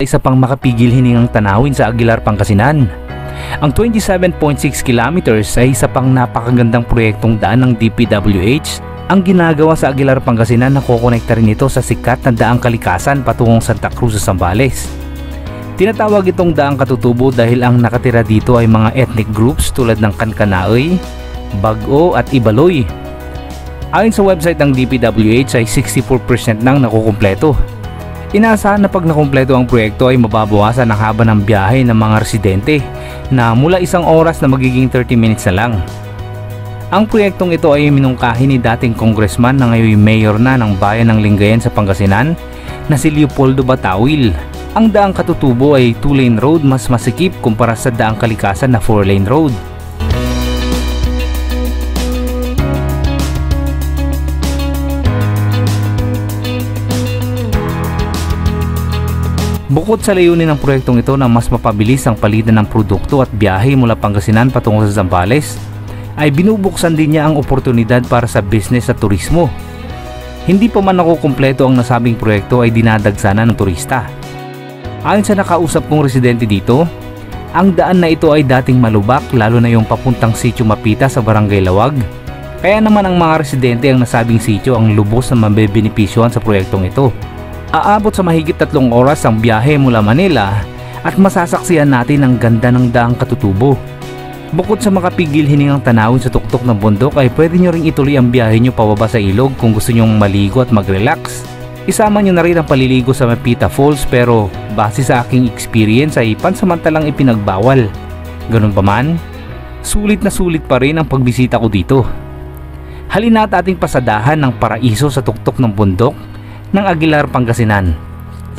Isa pang makapigil hiningang tanawin sa Aguilar, Pangasinan. Ang 27.6 kilometers ay isa pang napakagandang proyektong daan ng DPWH ang ginagawa sa Aguilar, Pangasinan na kokonekta rin ito sa sikat na daang kalikasan patungong Santa Cruz sa Zambales. Tinatawag itong daang katutubo dahil ang nakatira dito ay mga ethnic groups tulad ng Kankanaoy, Bago at Ibaloy. Ayon sa website ng DPWH ay 64% nang nakukumpleto. Inaasahan na pag nakumpleto ang proyekto ay mababawasan ang haba ng biyahe ng mga residente na mula 1 oras na magiging 30 minutes na lang. Ang proyektong ito ay minungkahi ni dating congressman na ngayon mayor na ng bayan ng Lingayen sa Pangasinan na si Leopoldo Batawil. Ang daang katutubo ay 2-lane road mas masikip kumpara sa daang kalikasan na 4-lane road. Bukod sa layunin ng proyektong ito na mas mapabilis ang palitan ng produkto at biyahe mula Pangasinan patungo sa Zambales, ay binubuksan din niya ang oportunidad para sa business at turismo. Hindi pa man nakukumpleto ang nasabing proyekto ay dinadagsanan ng turista. Ayon sa nakausap kong residente dito, ang daan na ito ay dating malubak lalo na yung papuntang Sitio Mapita sa Barangay Lawag. Kaya naman ang mga residente ang nasabing sitio ang lubos na mabebenepisyohan sa proyektong ito. Aabot sa mahigit 3 oras ang biyahe mula Manila at masasaksihan natin ang ganda ng daang katutubo. Bukod sa makapigil hiningang tanawin sa tuktok ng bundok ay pwede nyo ring ituloy ang biyahe nyo pababa sa ilog kung gusto nyong maligo at mag-relax. Isama nyo na rin ang paliligo sa Mapita Falls pero base sa aking experience ay pansamantalang ipinagbawal. Ganun pa man, sulit na sulit pa rin ang pagbisita ko dito. Halina at ating pasadahan ng paraiso sa tuktok ng bundok ng Aguilar, Pangasinan.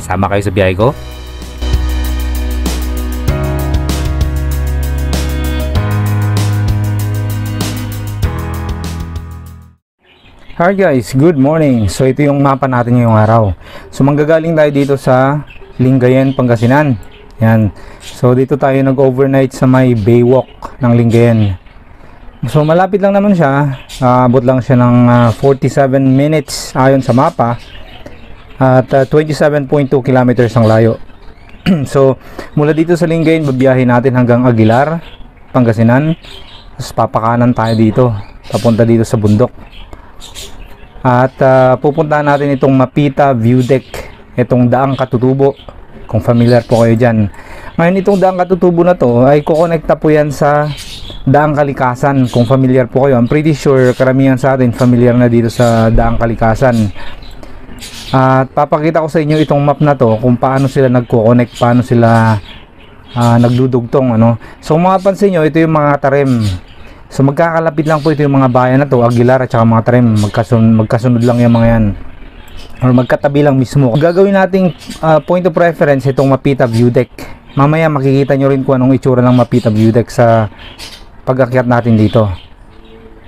Sama kayo sa biyahe ko. Hi guys, good morning. So ito yung mapa natin ngayong araw. So manggagaling tayo dito sa Lingayen, Pangasinan. Yan. So dito tayo nag-overnight sa may Baywalk ng Lingayen. So malapit lang naman siya. Abot lang siya ng 47 minutes ayon sa mapa. At 27.2 kilometers ang layo. So mula dito sa Lingayen babiyahin natin hanggang Aguilar, Pangasinan. Tapos papakanan tayo dito papunta dito sa bundok. At pupuntahan natin itong Mapita View Deck, itong daang katutubo kung familiar po kayo dyan. Ngayon itong daang katutubo na to ay kukonekta po yan sa daang kalikasan kung familiar po kayo. I'm pretty sure karamihan sa atin familiar na dito sa daang kalikasan. At papakita ko sa inyo itong map na to kung paano sila nagko-connect, paano sila nagdudugtong ano. So kung mapapansin nyo, ito yung mga tarem. So magkakalapit lang po ito yung mga bayan na to, Aguilar at saka mga tarem. Magkasunod lang yung mga yan, or magkatabi lang mismo. Gagawin nating point of reference itong Mapita View Deck. Mamaya makikita nyo rin kung anong itsura ng Mapita View Deck sa pag-akyat natin dito.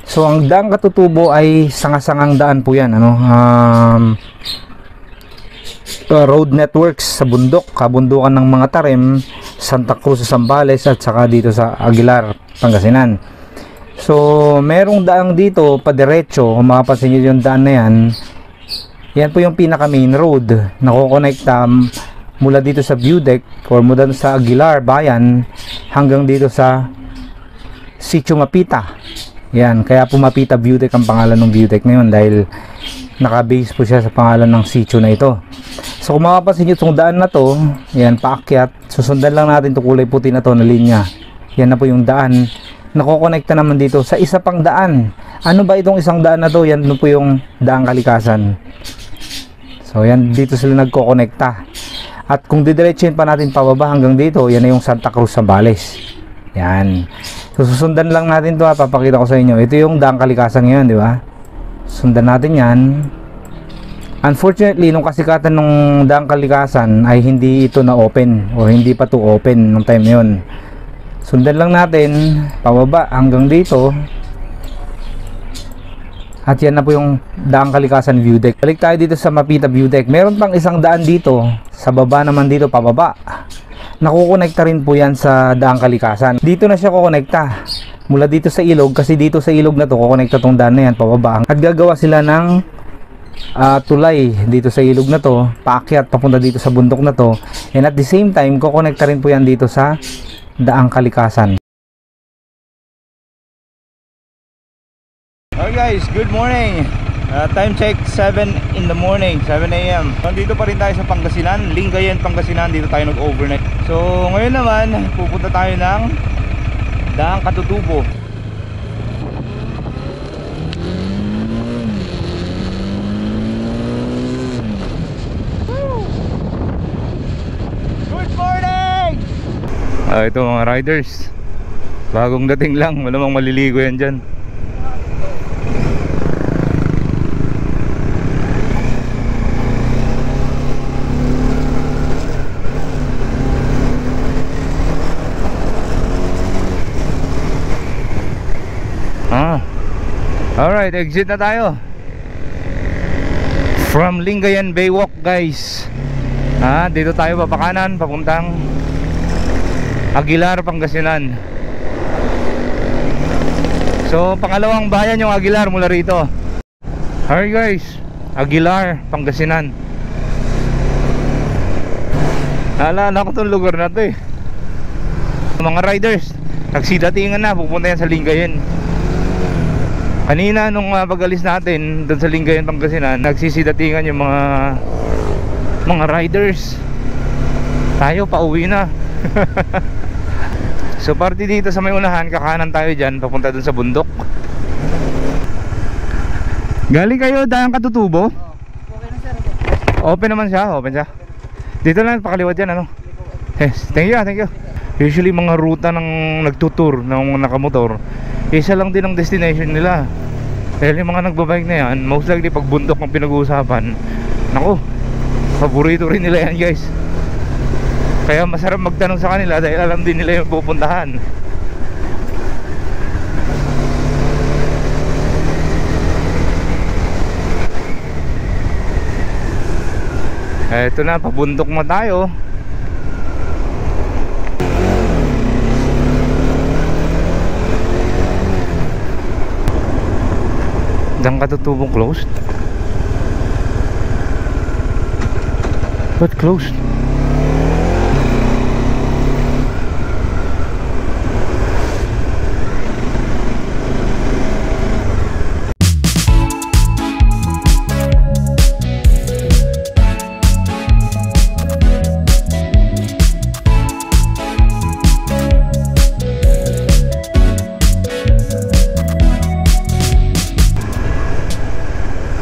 So ang daang katutubo ay sangasangang daan po yan ano. Road networks sa bundok, kabundukan ng mga tarem, Santa Cruz sa Zambales at saka dito sa Aguilar, Pangasinan. So merong daang dito padiretso, kung makapansin nyo yung daan na yan, yan po yung pinaka main road na kukonekta mula dito sa View Deck or mula sa Aguilar bayan hanggang dito sa Sitio Mapita. Yan, kaya po Mapita View Deck ang pangalan ng View Deck na yun dahil nakabase po siya sa pangalan ng sitio na ito. So kung makapansin nyo itong daan na to, yan paakyat, susundan lang natin itong kulay puti na to na linya. Yan na po yung daan. Nakokonekta naman dito sa isa pang daan. Ano ba itong isang daan na to? Yan po yung daang kalikasan. So yan, dito sila nagkokonekta. At kung didiretsuhin pa natin pababa hanggang dito, yan na yung Santa Cruz Zambales. Yan. So susundan lang natin to, papakita ko sa inyo. Ito yung daang kalikasan ngayon, di ba? Sundan natin yan. Unfortunately, nung kasikatan ng daang kalikasan ay hindi ito na open o hindi pa to open nung time na yun. Sundan lang natin pababa hanggang dito. At yan na po yung daang kalikasan View Deck. Balik tayo dito sa Mapita View Deck. Meron pang isang daan dito, sa baba naman dito pababa. Nakukonekta rin po yan sa daang kalikasan. Dito na siya kukonekta mula dito sa ilog, kasi dito sa ilog na to kukonekta tong daan na yan pababa. At gagawa sila ng tulay dito sa ilog na to, paakyat papunta dito sa bundok na to, and at the same time kokonekta rin po yan dito sa Daang Kalikasan. Okay guys, good morning. Time check 7 in the morning, 7 AM. Nandito pa rin tayo sa Pangasinan, Lingayen, Pangasinan. Dito tayo nag-overnight. So ngayon naman, pupunta tayo ng Daang Katutubo. Good morning! Ito mga riders, bagong dating lang, malamang maliligo yan dyan. Alright, exit na tayo from Lingayen Baywalk guys. Dito tayo papakanan papuntang Aguilar, Pangasinan. So pangalawang bayan yung Aguilar mula rito. Alright guys, Aguilar, Pangasinan. Naalala ko itong lugar na to eh. Mga riders, nagsidatingan na, pupunta yan sa Lingayen. Kanina nung pag-alis natin doon sa Lingayen, Pangasinan, nagsisidatingan yung mga riders. Tayo pauwi na. So party dito sa may unahan, kakanan tayo dyan, papunta doon sa bundok. Galing kayo Daang Katutubo? Okay na sir. Open naman siya, open siya. Dito lang, pakaliwat yan ano. Yes, thank you. Usually mga ruta ng nagtutour, ng nakamotor, isa lang din ang destination nila. Dahil yung mga nagbabike na yan, most likely pag bundok ang pinag-uusapan, naku, paborito rin nila yan guys. Kaya masarap magtanong sa kanila dahil alam din nila yung pupuntahan. Eto na, pabundok na tayo. Daang Katutubong closed? What closed?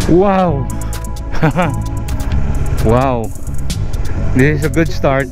Wow. Wow, this is a good start.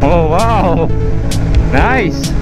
Oh wow, nice.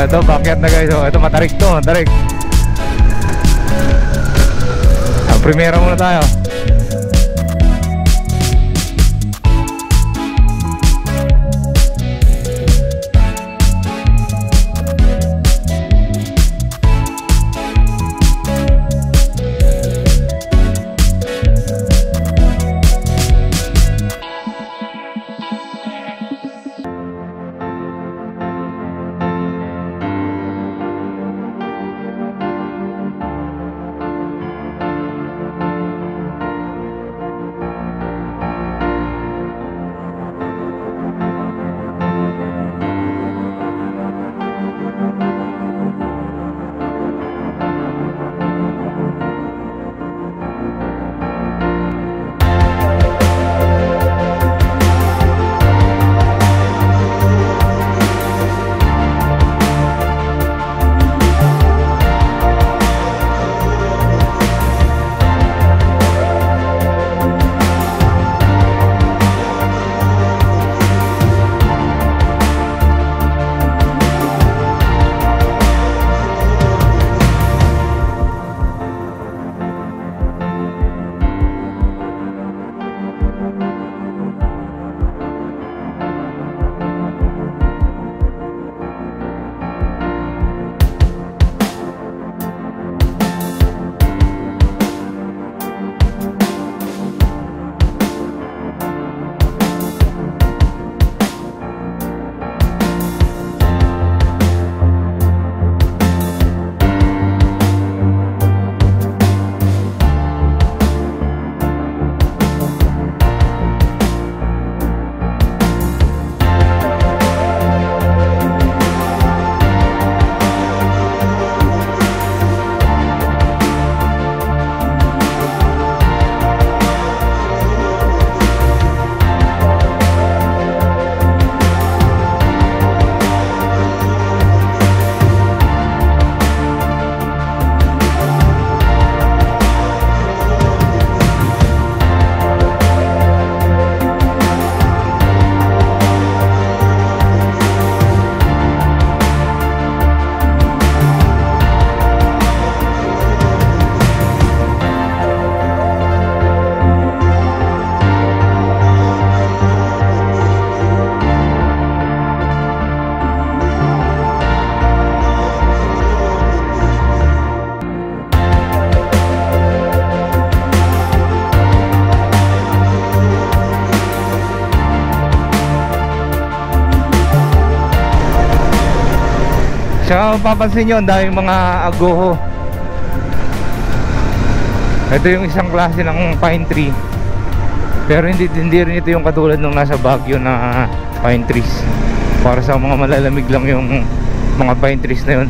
Ito, backyard na guys. Ito, matarik to, matarik. Primera muna tayo. Saka mapapansin nyo, ang daming mga agoho. Ito yung isang klase ng pine tree. Pero hindi rin ito yung katulad nung nasa Baguio na pine trees. Para sa mga malalamig lang yung mga pine trees na yun.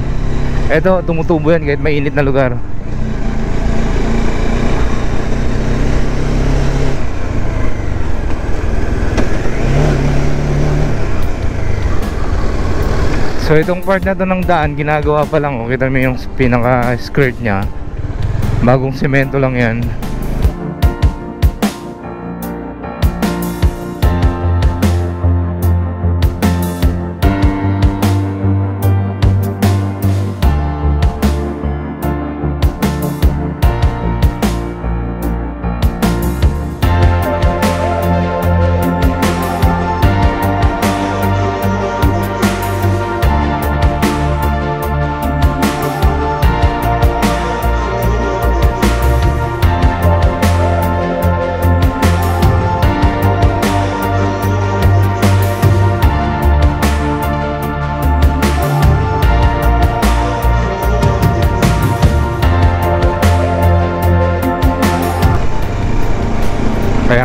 Ito, tumutubo yan kahit mainit na lugar. So itong part na to ng daan, ginagawa pa lang. Kita mo yung pinaka skirt nya, bagong semento lang yan.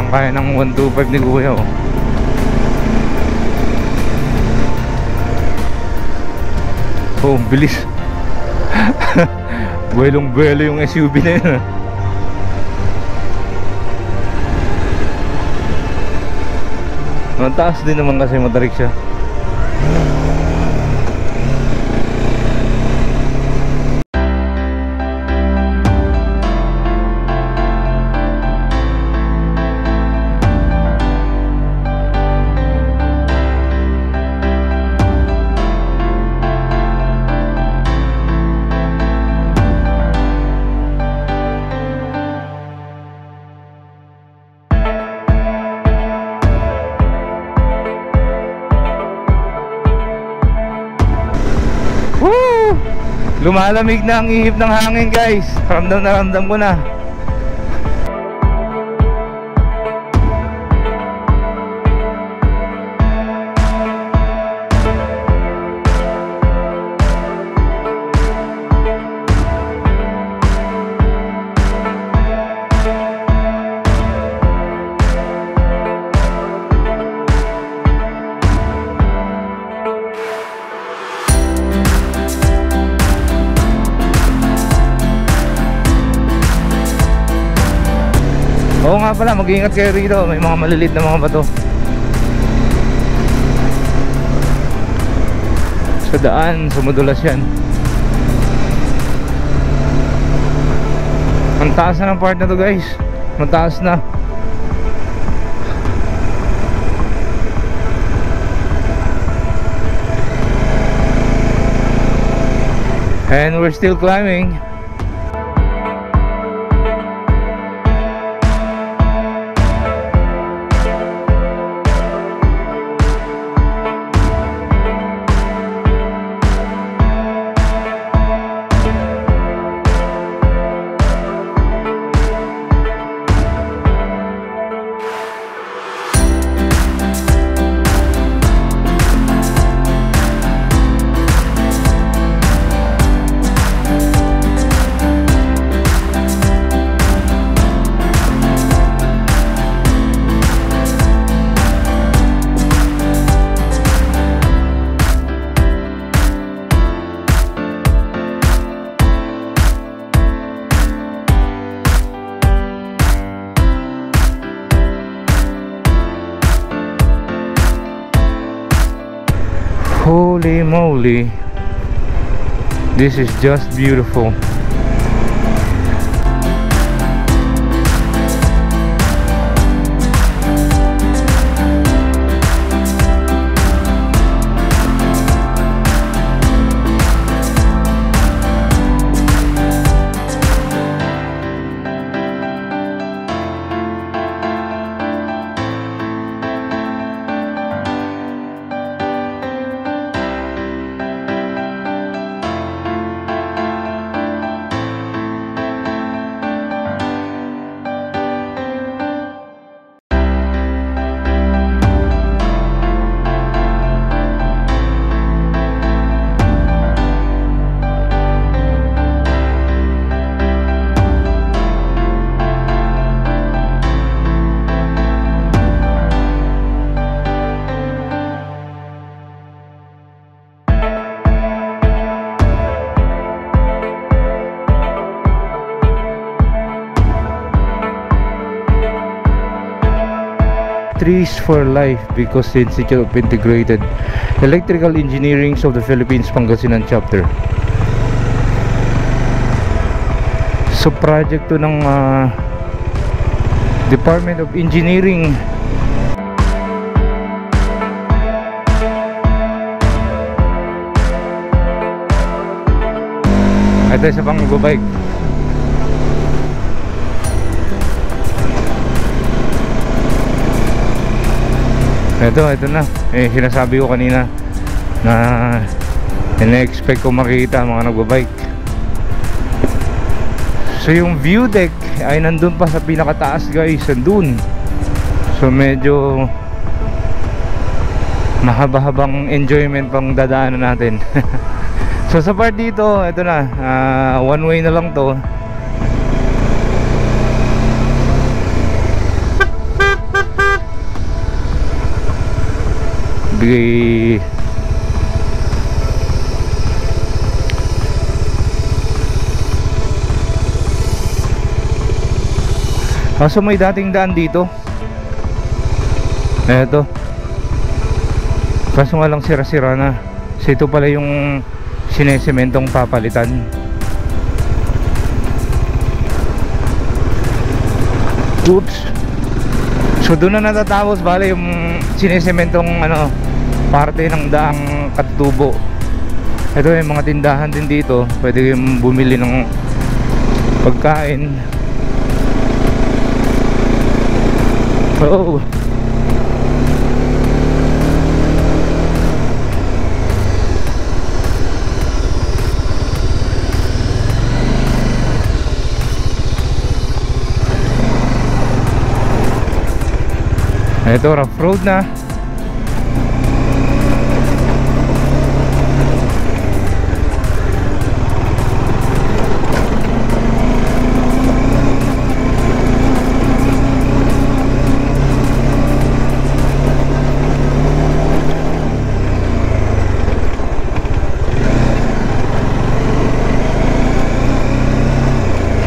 Kaya ng 125 ni Kuya, oh. Oh, bilis. Buwelong-buwelo yung SUV na yun, ah. Mataas din naman kasi matarik siya. Lumalamig na ang ihip ng hangin guys. Ramdam na ramdam ko na. Oo nga pala, mag-iingat kayo rito. May mga maliliit na mga bato sa daan, sumudulas yan. Ang taas na ng part na to guys. Mataas na. And we're still climbing. Holy moly, this is just beautiful. Trees for Life because the Institute of Integrated Electrical Engineering of the Philippines Pangasinan Chapter. So project to ng Department of Engineering. Ito isa pang magbabike. Ito na. Sinasabi ko kanina na ina-expect ko makita mga nagbabike. So yung view deck ay nandun pa sa pinakataas guys, nandun. So medyo mahaba-habang enjoyment pang dadaanan natin. So sa part dito, ito na, one way na lang to. Bigay so may dating daan dito. Eto. Kaso nga lang sira-sira na. So ito pala yung sinesementong papalitan. Oops. So doon na natatapos bale yung sinesementong parte ng daang katutubo. Ito yung mga tindahan din dito. Pwede kayong bumili ng pagkain. Oh. Ito, rough road na.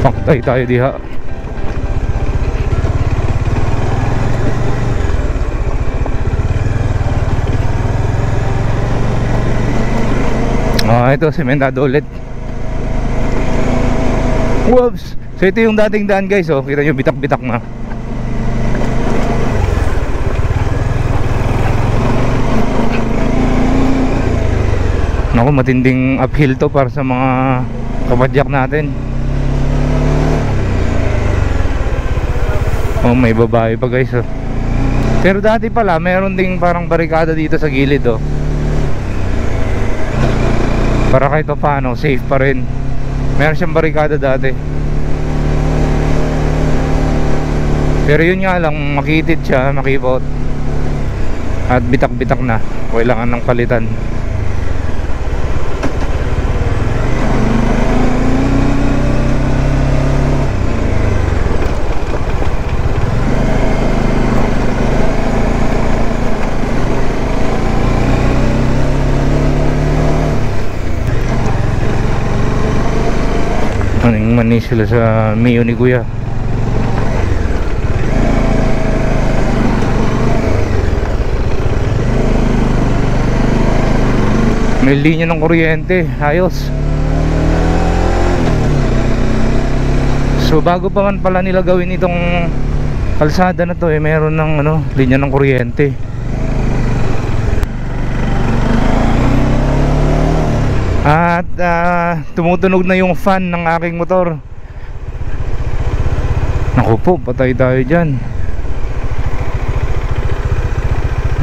Paktay tayo diha. Ito, sementado ulit. Whoops! So ito yung dating daan guys, oh. Kita nyo, bitak-bitak na. Naku, matinding uphill to para sa mga kapadyak natin. Oh, may babae pa guys, oh. Pero dati pala, meron ding parang barikada dito sa gilid, oh. Para kahit pa paano, safe pa rin. Meron siyang barikada dati. Pero yun nga lang, makitid siya, makipot. At bitak-bitak na. Kailangan ng palitan. Anong manis sila sa Mio ni Kuya. May linya ng kuryente, ayos. So bago pa man pala nila gawin itong kalsada na to, meron ng linya ng kuryente. At tumutunog na yung fan ng aking motor. Naku po, patay tayo dyan.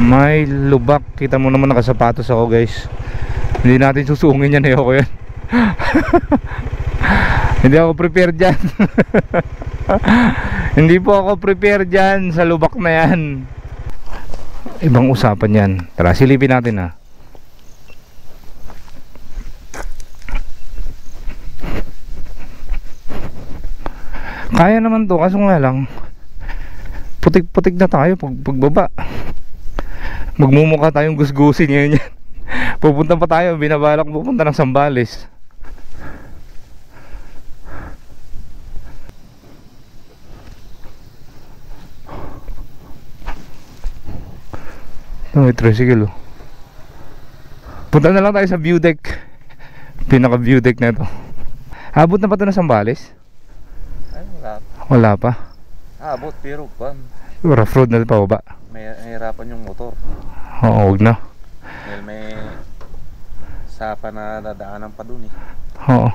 May lubak. Kita mo naman nakasapatos ako guys. Hindi natin susungin yan, ayoko yan. Hindi ako prepared dyan. Hindi po ako prepared dyan sa lubak na yan. Ibang usapan yan. Tara, silipin natin ha. Kaya naman to, kaso nga lang putik-putik na tayo pagbaba. Magmumukha tayong gusgusin ngayon yan. Pupunta pa tayo, binabalak pupunta ng Sambales. May tricycle oh. Punta na lang tayo sa view deck. Pinaka view deck na to. Abot na pa to na Sambales? Wala pa. Abot pero pan. Rough road na pa ba? May hirapan yung motor. Oo, huwag na. Dahil may sapa na dadaanan pa dun eh. Oo.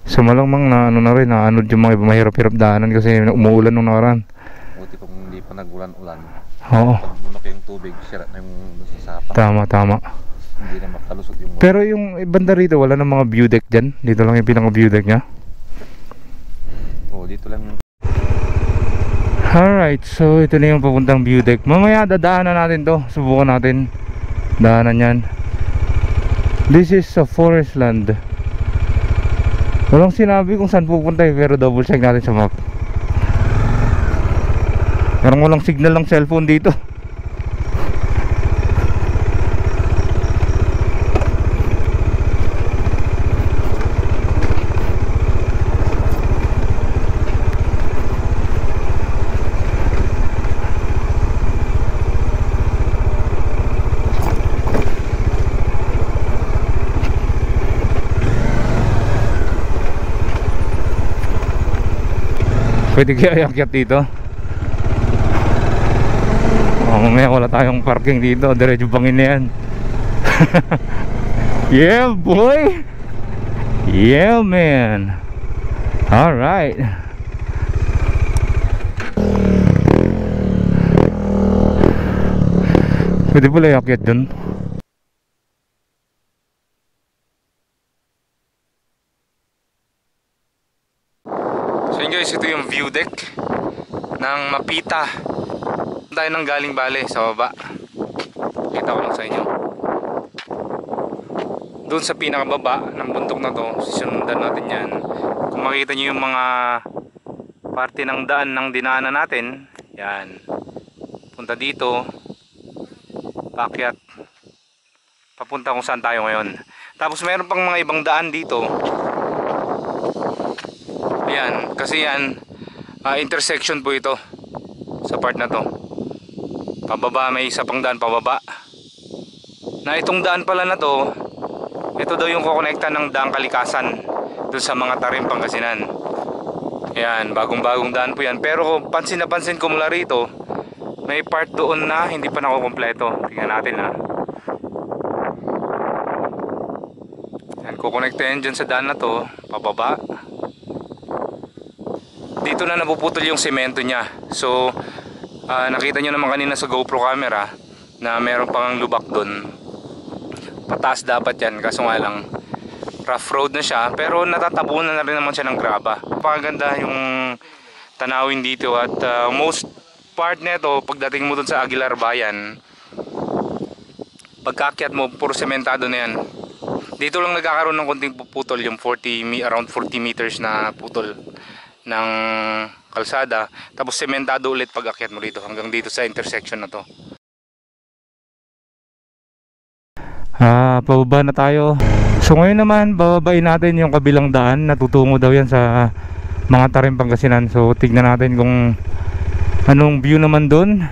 So malamang na na rin, naanod yung mga mahirap-hirap daanan kasi umuulan nung nakaraan. Buti kung hindi pa nagulan-ulan. Oo. Pag bunok yung tubig, sira na yung sa sapa. Tama. Hindi na makalusot yung motor. Pero yung banda rito, wala nang mga view deck dyan. Dito lang yung pinaka view deck nya. Dito lang. Alright, so ito na yung papuntang view deck. Mamaya dadaanan natin to. Subukan natin daanan yan. This is a forest land. Walang sinabi kung saan pupunta pero double check natin sa map. Parang walang signal ng cellphone dito. Pwede kaya iakyat dito? Mamaya wala tayong parking dito. Diretso bangin na yan. Yeah boy. Yeah man. Alright. Pwede pala iakyat dun. So yun guys, ito yung view deck ng Mapita. tayo ng galing Bale sa baba. Kita ko lang sa inyo. Doon sa pinakababa ng bundok na to, sisundan natin yan. Kung makita nyo yung mga parte ng daan ng dinaanan natin, yan. Punta dito, paakyat, papunta kung saan tayo ngayon. Tapos mayroon pang mga ibang daan dito. Ayan, kasi yan, intersection po ito sa part na to. Pababa, may isa pang daan pababa. Na itong daan pala na to, ito daw yung kukonekta ng daang Kalikasan dun sa mga Tarim, Pangasinan. Ayan, bagong-bagong daan po yan. Pero pansin na pansin ko mula rito, may part doon na hindi pa nakukumpleto. Tingnan natin ha. Ayan, kukonekta yan dyan sa daan na to, pababa. Dito na napuputol yung semento niya. So, nakita nyo naman kanina sa GoPro camera na meron pang lubak doon. Pataas dapat yan, kaso nga lang rough road na siya, pero natatabunan na rin naman siya ng graba. Napakaganda yung tanawin dito at most part nito pagdating mo dun sa Aguilar Bayan, pagkaakyat mo puro sementado na yan. Dito lang nagkakaroon ng konting puputol, yung around 40 meters na putol ng kalsada, tapos sementado ulit pag-akyat mo rito hanggang dito sa intersection na to. Pababa na tayo. So ngayon naman bababain natin yung kabilang daan na tutungo daw yan sa mga Tarim, Pangasinan. So tignan natin kung anong view naman doon.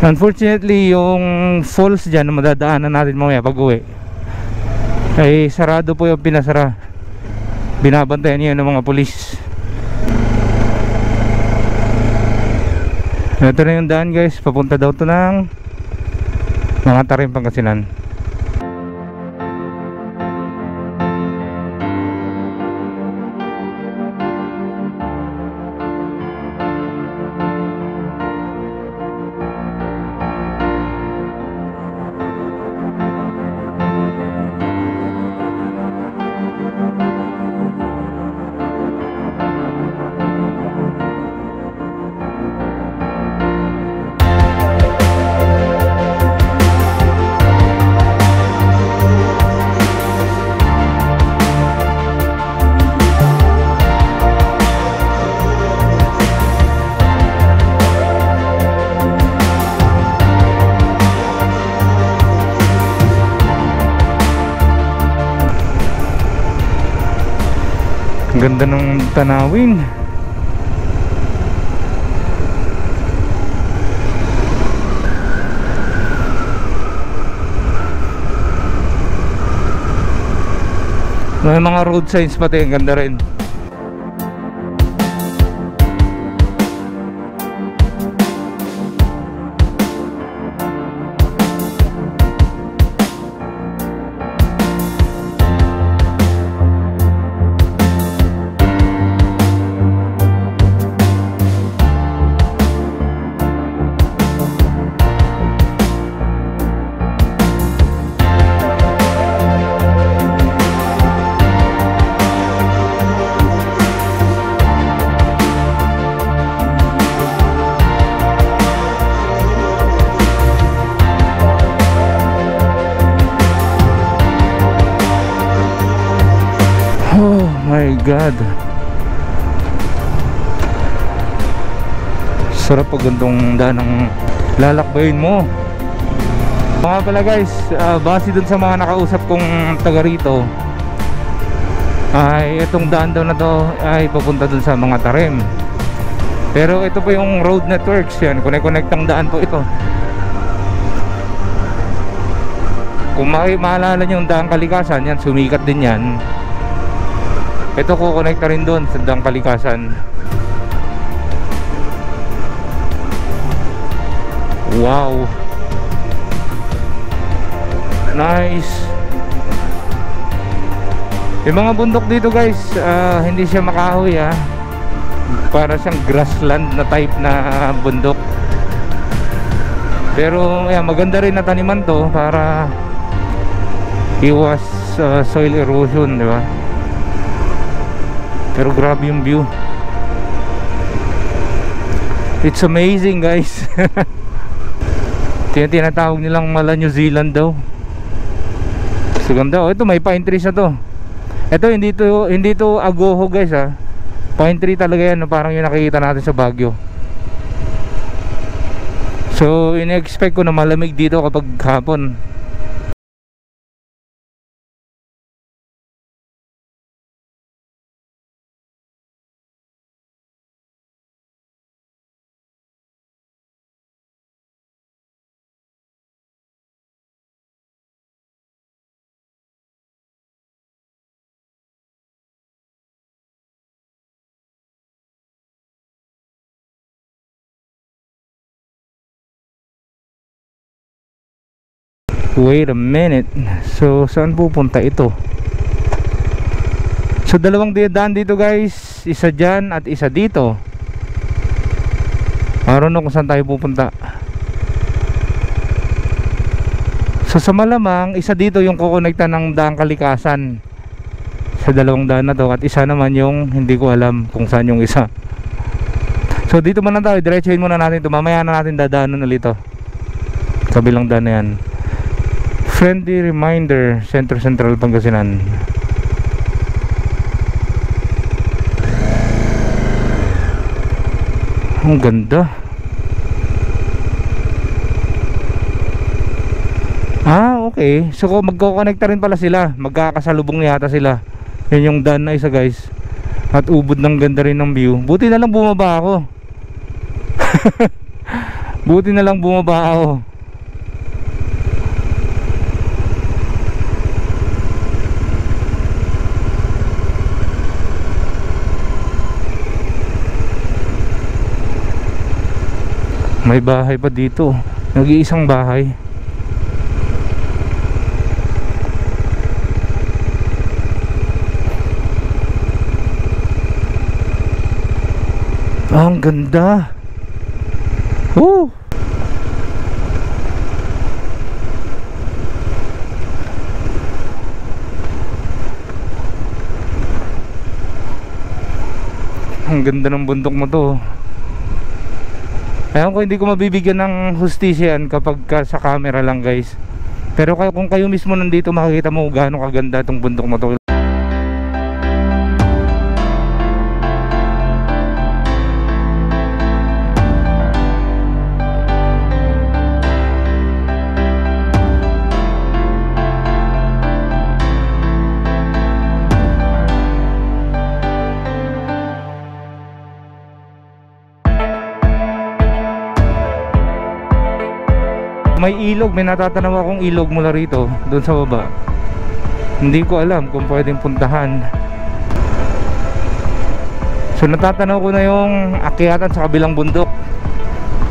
Unfortunately yung falls dyan na madadaanan natin mamaya pag uwi ay sarado po, yung pinasara. Binabantayan niya ng mga pulis. Ito na yung daan guys, papunta daw to ng mga Tarim, Pangasinan. Ang ganda ng tanawin. May mga road signs pati, ang ganda rin. Oh my God, sarap pag gantong daan ng lalakbayin mo. Mga pala guys, base dun sa mga nakausap kong taga rito, ay itong daan daw na to ay papunta dun sa mga Tarim. Pero ito po yung road networks, yan, connect-connectang daan po ito. Kung maalala nyo yung daang Kalikasan, yan, sumikat din yan. Ito kukonekta rin doon sa daang Kalikasan. Wow, nice. Yung mga bundok dito guys, hindi siya makahoy ha. Para siyang grassland na type na bundok. Pero yan, maganda rin na taniman to para iwas soil erosion, di ba? Pero grabe yung view. It's amazing, guys. Tinatawag nilang mala New Zealand daw. So ganda. Oh, ito may pine trees na to. Ito hindi to agoho, guys, ha. Pine tree talaga yan, no? Parang yung nakikita natin sa Baguio. So in-expect ko na malamig dito kapag hapon. Wait a minute. So saan pupunta ito? So dalawang daan dito, guys. Isa dyan at isa dito. I don't know kung saan tayo pupunta. So sa malamang isa dito yung kukonekta ng daang kalikasan sa dalawang daan na to. At isa naman yung hindi ko alam kung saan yung isa. So dito muna tayo. Diretsuhin muna natin ito. Mamaya na natin dadaanan ulit ito. Kabilang daan na yan. Friendly reminder, Central Pangasinan. Ang ganda. Okay. So magko-connecta rin pala sila. Magkakasalubong yata sila. Yan yung daan na isa, guys. At ubod ng ganda rin ng view. Buti na lang bumaba ako. Buti na lang bumaba ako. May bahay pa dito. Nag-iisang bahay. Ang ganda. Woo! Ang ganda ng bundok mo to. Ayan ko, hindi ko mabibigyan ng hustisya yan kapag sa camera lang, guys. Pero kung kayo mismo nandito, makikita mo gaano kaganda itong bundok mo to. May ilog, may natatanaw akong ilog mula rito, doon sa baba. Hindi ko alam kung pwedeng puntahan. So natatanaw ko na yung akyatan sa kabilang bundok.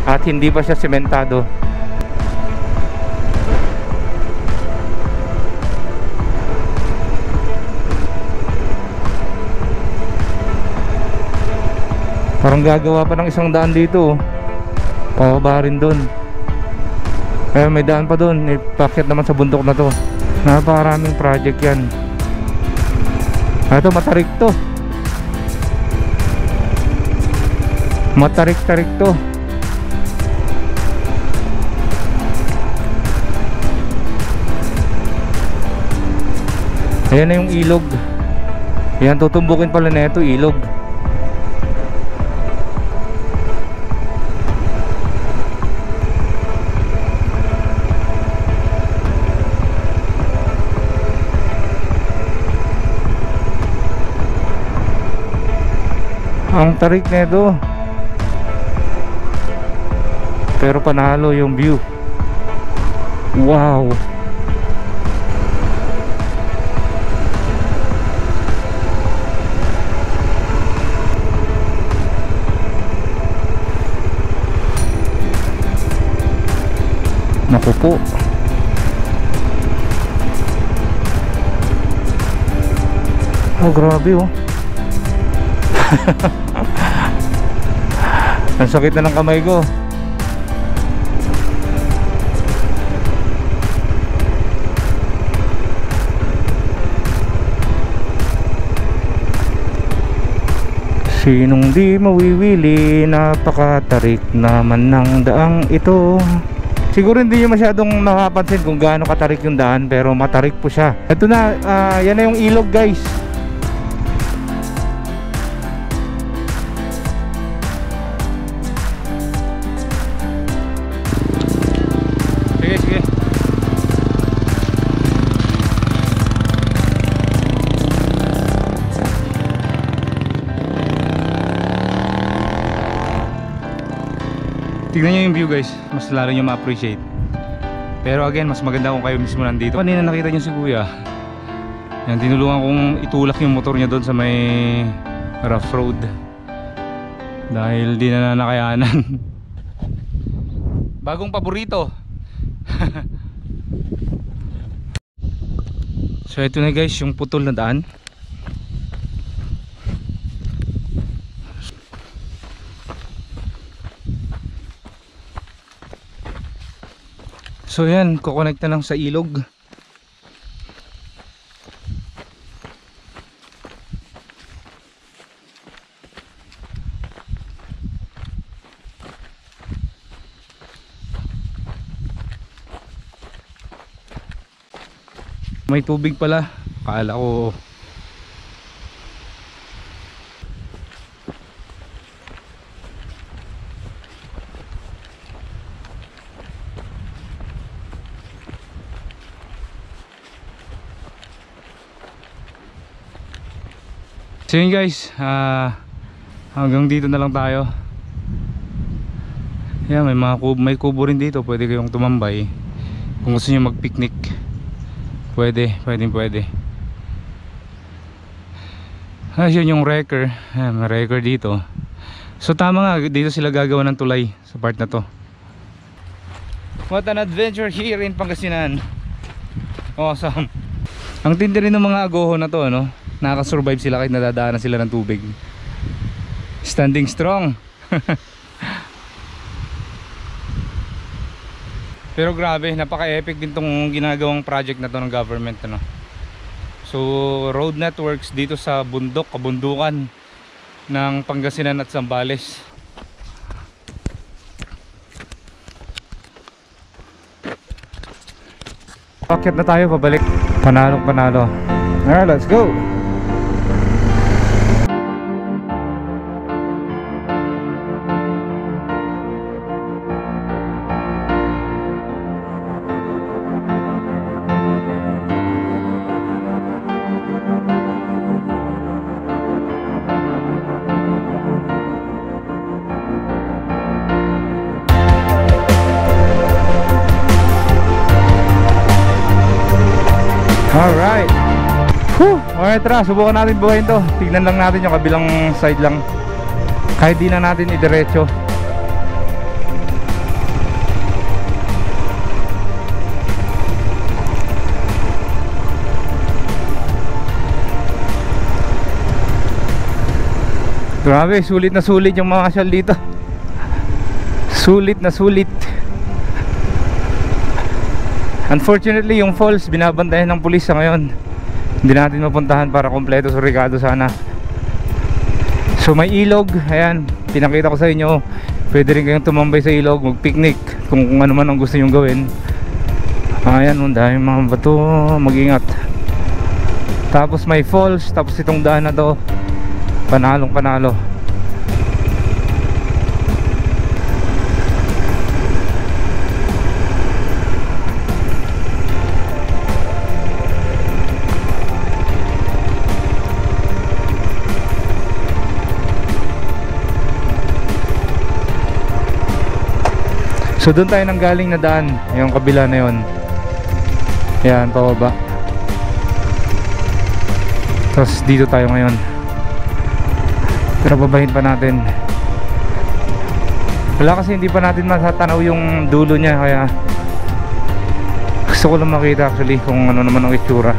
At hindi pa siya sementado. Parang gagawa pa ng isang daan dito. Pababa rin doon. Kaya may daan pa doon. Ipakyat naman sa bundok na to. Napakaraming project yan. Ito matarik to. Matarik-tarik to. Ayan na yung ilog. Ayan, tutumbukin pala na ito, ilog. Ang tarik nito. Pero panalo yung view. Wow. Naku po. Oh, grabe oh. Ang sakit na ng kamay ko. Sinong di mawiwili, napakatarik naman ng daang ito. Siguro hindi nyo masyadong makapansin kung gaano katarik yung daan, pero matarik po siya. Ito na, yan na yung ilog guys. Sige, sige. Tignan nyo yung view guys, mas lalo nyo ma-appreciate. Pero again, mas maganda kung kayo mismo nandito. Kanina nakita nyo si kuya, yan, tinulungan kong itulak yung motor niya doon sa may rough road dahil di na nakayanan. Bagong paborito. So ito na guys, yung putol na daan. So yan, kukonect na lang sa ilog. May tubig pala, akala ko so yun guys, hanggang dito na lang tayo. Yan, may kubo rin dito, pwede kayong tumambay kung gusto nyo mag picnic. Pwede. Yun yung wrecker. May wrecker dito. So tama nga, dito sila gagawa ng tulay sa part na to. What an adventure here in Pangasinan. Awesome. Ang tindi rin ng mga agoho na to, no? Nakaka-survive sila kahit nadadaanan sila ng tubig. Standing strong. Pero grabe, napaka-epic din tong ginagawang project na to ng government, ano. So, road networks dito sa bundok, kabundukan ng Pangasinan at Zambales. Pakyat na tayo, pabalik. Panalong panalo. Alright, let's go! Alright. Alright, tara, subukan natin buhayin to. Tignan lang natin yung kabilang side lang. Kahit di na natin idiretso. Grabe, sulit na sulit yung mga asyal dito. Sulit na sulit. Unfortunately, yung falls binabantayan ng pulis sa ngayon. Hindi natin mapuntahan para kompleto sa Ricardo sana. So may ilog, ayan, pinakita ko sa inyo. Pwede rin kayong tumambay sa ilog, mag-picnic kung ano man ang gusto nyong gawin. Ayan, dahil mga bato, mag-ingat. Tapos may falls, tapos itong daan na to, panalong panalo. So doon tayo nang galing na daan, yung kabila na yon. Yan, pababa. Tapos dito tayo ngayon. Pero babahin pa natin. Wala kasi hindi pa natin masatanaw yung dulo niya, kaya gusto ko lang makita actually kung ano naman ang itsura.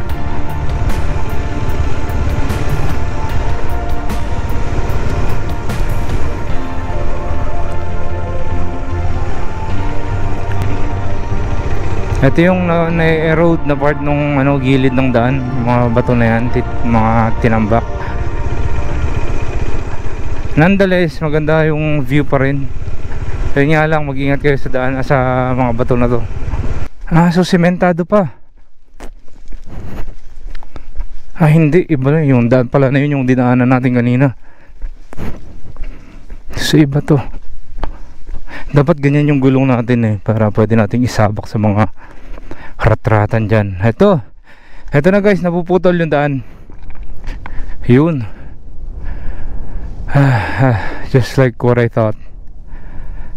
Ito yung na-erode na part nung gilid ng daan, mga bato na yan, mga tinambak. Nonetheless, maganda yung view pa rin. Kaya nga lang, mag-ingat kayo sa daan, sa mga bato na to. So sementado pa. Hindi, iba na yung daan pala na yun, yung dinaanan natin kanina. So iba to. Dapat ganyan yung gulong natin eh, para pwede nating isabak sa mga rat-ratan dyan. Ito na guys, napuputol yung daan. Yun. Just like what I thought.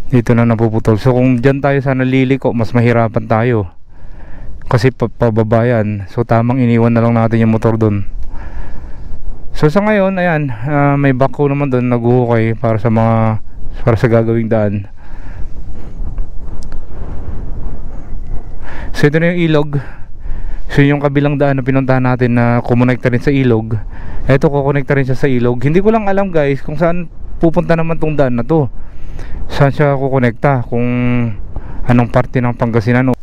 Dito na napuputol. So kung dyan tayo sana liliko, mas mahirapan tayo. Kasi pababa yan. So tamang iniwan na lang natin yung motor dun. So sa ngayon, ayan, may backhoe naman dun, nag-uhukay para sa gagawing daan. So ito na yung ilog. So yung kabilang daan na pinuntahan natin na kumonekta rin sa ilog. Ito, kukonekta rin siya sa ilog. Hindi ko lang alam guys kung saan pupunta naman tong daan na to. Saan siya kukonekta, kung anong parte ng Pangasinan.